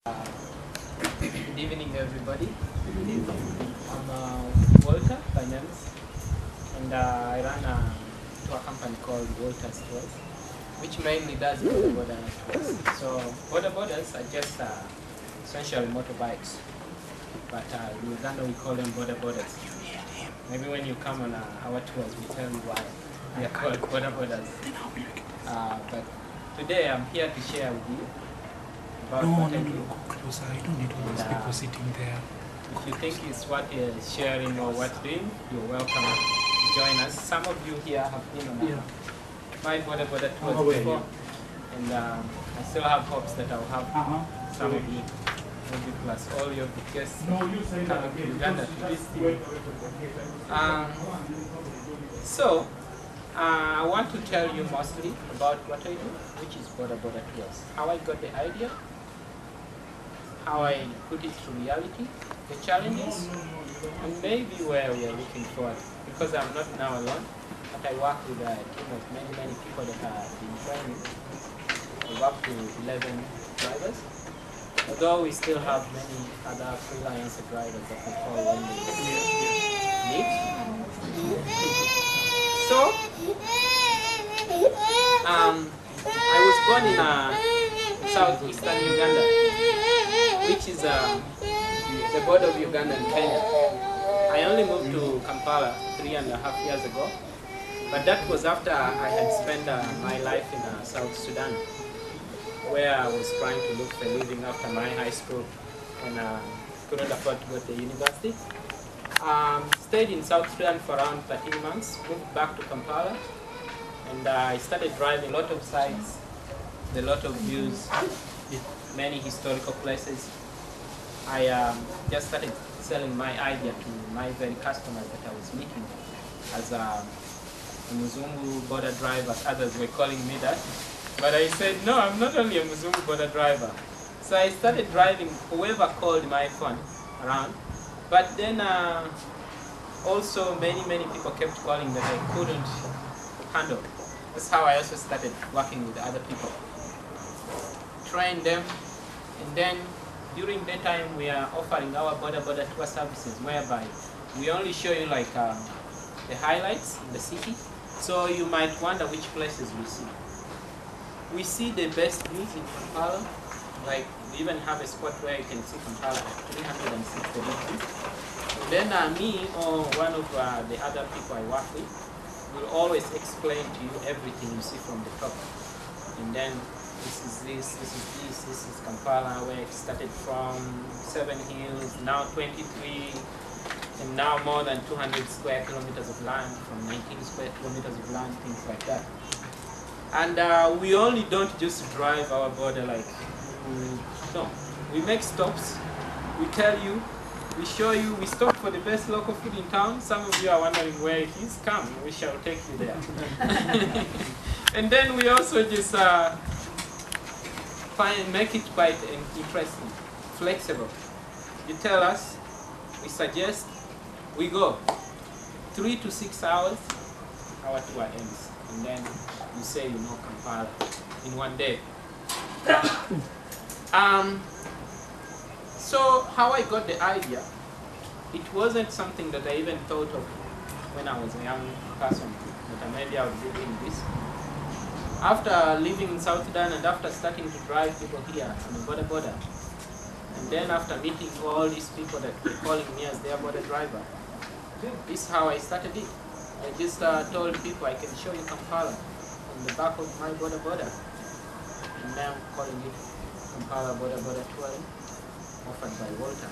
Good evening, everybody. Good evening. I'm Walter by name, and I run a company called Walter's Tours, which mainly does Boda Boda tours. So Boda Bodas are just essentially motorbikes, but in Uganda we call them Boda Bodas. Maybe when you come on our tours, we tell you why they are called Boda Bodas. But today I'm here to share with you about what I do. Go closer. I don't need all those people sitting there. If you think it's what sharing or what doing, you're welcome to join us. Some of you here have been on my Boda Boda tours before, and I still have hopes that I'll have some of you, maybe plus all your guests coming to Uganda to visit. So, I want to tell you mostly about what I do, which is Boda Boda tours. How I got the idea, how I put it to reality, the challenges, and maybe where we are looking forward. Because I'm not now alone, but I work with a team of many people that have been training. I work with 11 drivers, although we still have many other freelance drivers that we call when they need. So, I was born in southeastern Uganda, which is the border of Uganda and Kenya. I only moved to Kampala 3.5 years ago, but that was after I had spent my life in South Sudan, where I was trying to look for a living after my high school and couldn't afford to go to university. Stayed in South Sudan for around 13 months, moved back to Kampala, and I started driving a lot of sites, a lot of views, many historical places. I just started selling my idea to my very customers that I was meeting as a Muzungu border driver. Others were calling me that. But I said, no, I'm not only a Muzungu border driver. So I started driving whoever called my phone around. But then also many people kept calling that I couldn't handle. That's how I also started working with other people. Train them, and then during that time we are offering our Boda Boda tour services, whereby we only show you like the highlights in the city. So you might wonder which places we see. We see the best views in Kampala, like we even have a spot where you can see Kampala at 360 degrees. Then me or one of the other people I work with will always explain to you everything you see from the top. And then this is Kampala, where it started from 7 hills, now 23, and now more than 200 square kilometers of land, from 19 square kilometers of land, things like that. And we only don't just drive our border like, no. We make stops, we tell you, we show you, we stop for the best local food in town. Some of you are wondering where it is. Come, we shall take you there. And then we also just make it quite interesting, flexible. You tell us, we suggest, we go. 3 to 6 hours, our tour ends. And then you say you know Kampala in one day. So how I got the idea, it wasn't something that I even thought of when I was a young person, that maybe I would be doing this. After living in South Sudan and after starting to drive people here on the Boda Boda, and then after meeting all these people that were calling me as their border driver, this is how I started it. I just told people I can show you Kampala on the back of my Boda Boda. And now I'm calling it Kampala Boda Boda Touring, offered by Walter.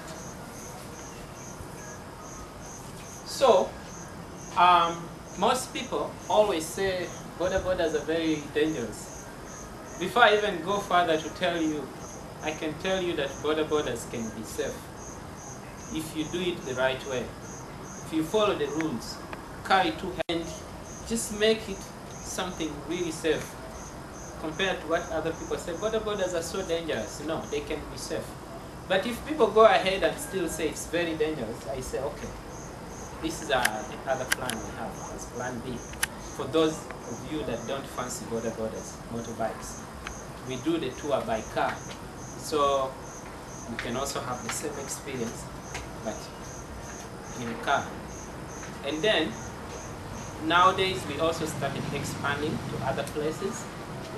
So, most people always say Boda Bodas are very dangerous. Before I even go further to tell you, I can tell you that Boda Bodas can be safe if you do it the right way. If you follow the rules, carry 2 hands, just make it something really safe compared to what other people say. Boda Bodas are so dangerous. No, they can be safe. But if people go ahead and still say it's very dangerous, I say, okay, this is the other plan we have as plan B. For those of you that don't fancy Boda Bodas, motorbikes, we do the tour by car. So you can also have the same experience, but in a car. And then, nowadays we also started expanding to other places.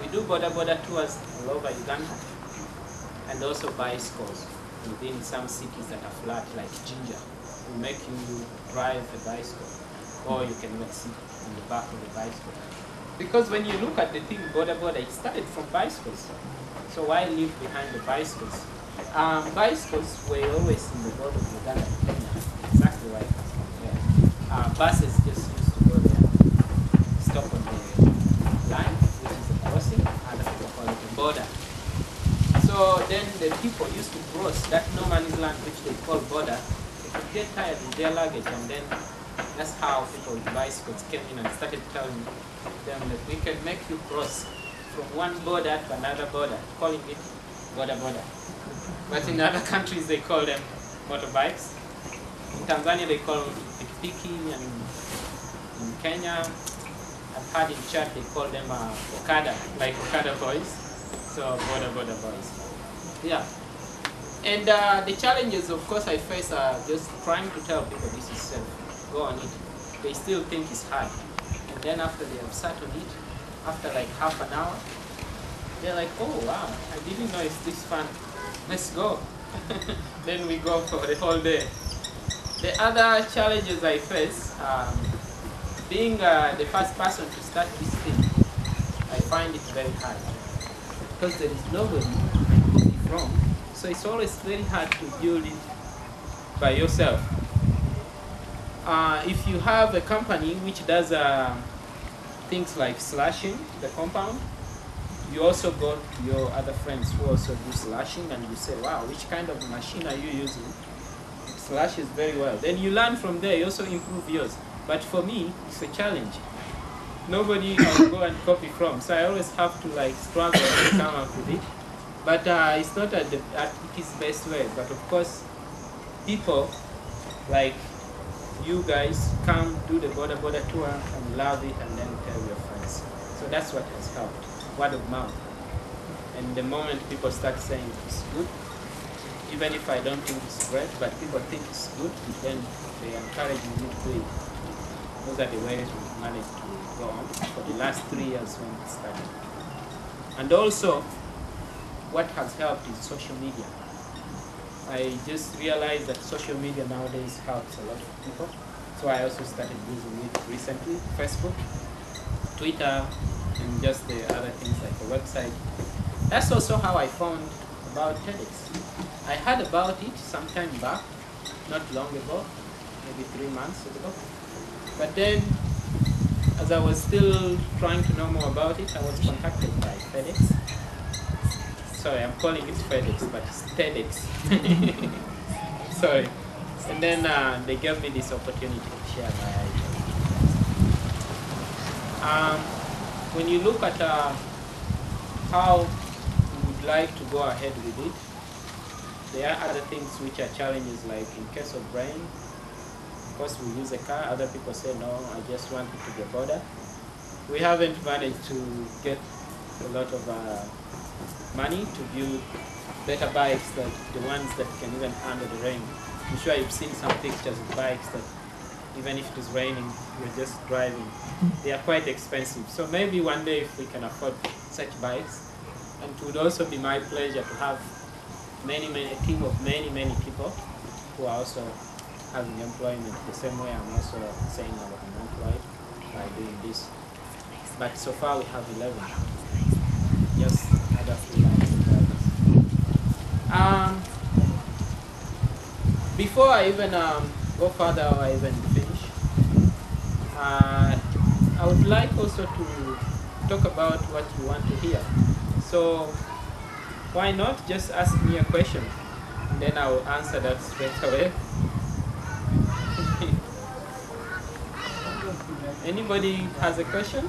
We do Boda Boda tours all over Uganda, and also bicycles within some cities that are flat, like Jinja. We make you drive a bicycle, or you can even sit in the back of the bicycle. Because when you look at the thing, Boda Boda, it started from bicycles. So why leave behind the bicycles? Bicycles were always in the border of Uganda and Kenya. Exactly why it has come there. Buses just used to go there, stop on the line, which is the crossing, and people call it the border. So then the people used to cross that no man's land, which they call border. They could get tired with their luggage, and then that's how people with bicycles came in and started telling them that we can make you cross from one border to another border, calling it Boda Boda. But in other countries they call them motorbikes. In Tanzania they call them pikipiki, and in Kenya, I've heard in Chad they call them Okada, like Okada boys. So Boda Boda boys. Yeah. And the challenges, of course, I face are just trying to tell people this is safe. Go on it. They still think it's hard. And then after they have sat on it, after like half an hour, they're like, oh wow, I didn't know it's this fun. Let's go. Then we go for the whole day. The other challenges I face, being the first person to start this thing, I find it very hard. Because there is nobody to copy from. So it's always very hard to build it by yourself. If you have a company which does things like slashing the compound, you also go to your other friends who also do slashing, and you say, wow, which kind of machine are you using? Slashes very well. Then you learn from there, you also improve yours. But for me, it's a challenge. Nobody I'll go and copy from, so I always have to like struggle to come up with it. But it's not at its best way. But of course, people like you guys come do the Boda Boda tour and love it, and then tell your friends. So that's what has helped, word of mouth. And the moment people start saying it's good, even if I don't think it's great, but people think it's good, then they encourage me to do it. Those are the ways we've managed to go on for the last 3 years when it started. And also, what has helped is social media. I just realized that social media nowadays helps a lot of people. So I also started using it recently, Facebook, Twitter, and just the other things like the website. That's also how I found about TEDx. I heard about it some time back, not long ago, maybe 3 months ago. But then, as I was still trying to know more about it, I was contacted by TEDx. Sorry, I'm calling it FedEx, but it's TEDx. Sorry. And then they gave me this opportunity to share my ideas. When you look at how you would like to go ahead with it, there are other things which are challenges, like in case of rain, of course we use a car. Other people say, no, I just want it to be a border. We haven't managed to get a lot of money to build better bikes than the ones that can even handle the rain. I'm sure you've seen some pictures of bikes that even if it is raining, you're just driving. They are quite expensive. So maybe one day if we can afford such bikes, and it would also be my pleasure to have a team of many people who are also having employment the same way I'm also saying I'm unemployed by doing this. But so far we have 11. Just other freelance drivers. Before I even go further or I even finish, I would like also to talk about what you want to hear. So why not just ask me a question, and then I will answer that straight away. Anybody has a question?